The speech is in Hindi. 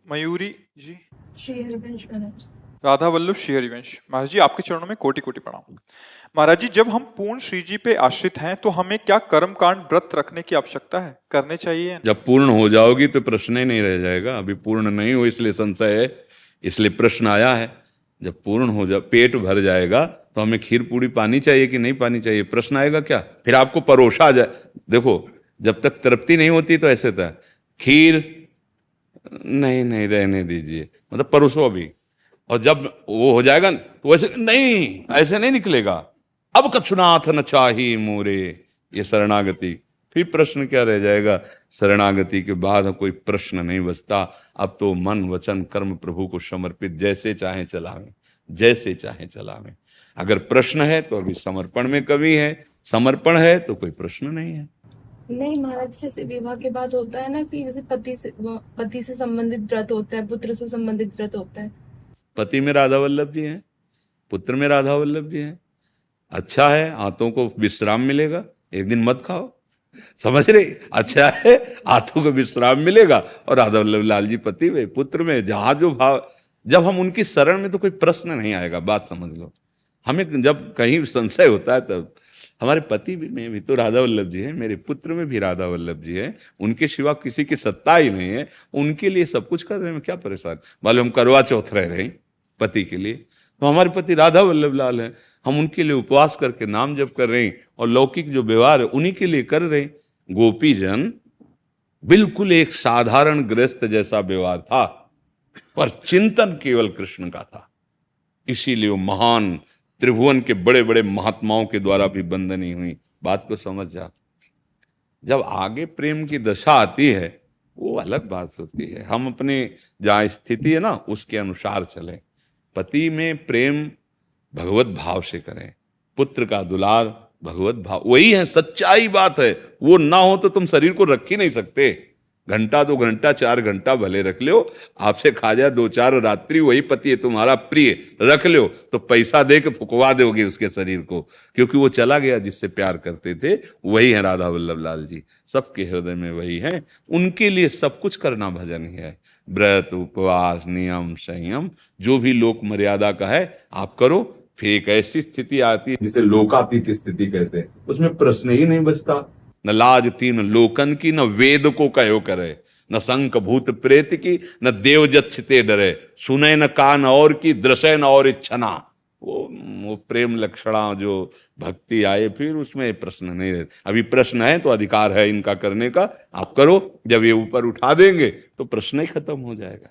मयूरी जी। श्री हरिवंश महाराज। राधा वल्लभ श्री हरिवंश। महाराज जी, आपके चरणों में कोटि कोटि प्रणाम। महाराज जी, जब हम पूर्ण श्री जी पे आश्रित हैं तो हमें क्या कर्म कांड व्रत रखने की आवश्यकता है, करने चाहिए? जब पूर्ण हो जाओगी तो प्रश्न ही नहीं रह जाएगा। अभी पूर्ण नहीं हो इसलिए संशय है, इसलिए प्रश्न आया है। जब पूर्ण हो जा, पेट भर जाएगा तो हमें खीर पूरी पानी चाहिए कि नहीं पानी चाहिए, प्रश्न आएगा क्या? फिर आपको परोसा जाए। देखो, जब तक तृप्ति नहीं होती तो ऐसे था, खीर नहीं नहीं रहने दीजिए, मतलब परोसो अभी। और जब वो हो जाएगा तो वैसे नहीं, ऐसे नहीं निकलेगा। अब कछुनाथ न चाही मोरे, ये शरणागति। फिर प्रश्न क्या रह जाएगा? शरणागति के बाद कोई प्रश्न नहीं बचता। अब तो मन वचन कर्म प्रभु को समर्पित, जैसे चाहे चलावें, जैसे चाहे चलावें। अगर प्रश्न है तो अभी समर्पण में कमी है, समर्पण है तो कोई प्रश्न नहीं है। नहीं महाराज, जैसे विवाह के बाद होता है ना कि जैसे पति से संबंधित व्रत होता है, पुत्र से संबंधित व्रत होता है। पति में राधा वल्लभ जी हैं, पुत्र में राधा वल्लभ जी हैं। अच्छा है, हाथों को विश्राम मिलेगा, एक दिन मत खाओ, समझ रहे? अच्छा है, हाथों को विश्राम मिलेगा। और राधा वल्लभ लाल जी पति में पुत्र में जहां जो भाव, जब हम उनकी शरण में तो कोई प्रश्न नहीं आएगा। बात समझ लो। हमें जब कहीं संशय होता है तब, हमारे पति में भी तो राधा वल्लभ जी हैं, मेरे पुत्र में भी राधा वल्लभ जी हैं, उनके सिवा किसी की सत्ता ही नहीं है, उनके लिए सब कुछ कर रहे हैं, क्या परेशान? मालूम हम करवा चौथ रह रहे हैं पति के लिए, तो हमारे पति राधा वल्लभ लाल हैं, हम उनके लिए उपवास करके नाम जप कर रहे हैं, और लौकिक जो व्यवहार है उन्हीं के लिए कर रहे हैं। गोपी जन बिल्कुल एक साधारण गृहस्थ जैसा व्यवहार था, पर चिंतन केवल कृष्ण का था। इसीलिए वो महान त्रिभुवन के बड़े बड़े महात्माओं के द्वारा भी बंदनी हुई। बात को समझ जा। जब आगे प्रेम की दशा आती है वो अलग बात होती है। हम अपने जहाँ स्थिति है ना उसके अनुसार चलें। पति में प्रेम भगवत भाव से करें, पुत्र का दुलार भगवत भाव, वही है, सच्चाई बात है। वो ना हो तो तुम शरीर को रख ही नहीं सकते। घंटा 2 घंटा 4 घंटा भले रख लो, आपसे खा जाए 2-4 रात्रि, वही पति है तुम्हारा प्रिय, रख लो तो पैसा दे के फुकवा दोगे उसके शरीर को, क्योंकि वो चला गया जिससे प्यार करते थे। वही है राधा वल्लभ लाल जी, सबके हृदय में वही है। उनके लिए सब कुछ करना भजन ही है। व्रत उपवास नियम संयम जो भी लोक मर्यादा का है आप करो। फिर एक ऐसी स्थिति आती है जिसे लोकातीत स्थिति कहते हैं, उसमें प्रश्न ही नहीं बचता। न लाज तीन लोकन की, न वेद को कहो करे, न शंख भूत प्रेत की, न देव जच्छते डरे, सुने न कान और की, दृश्य न और इच्छना। वो प्रेम लक्षणा जो भक्ति आए फिर उसमें प्रश्न नहीं रहते। अभी प्रश्न है तो अधिकार है इनका करने का, आप करो। जब ये ऊपर उठा देंगे तो प्रश्न ही खत्म हो जाएगा।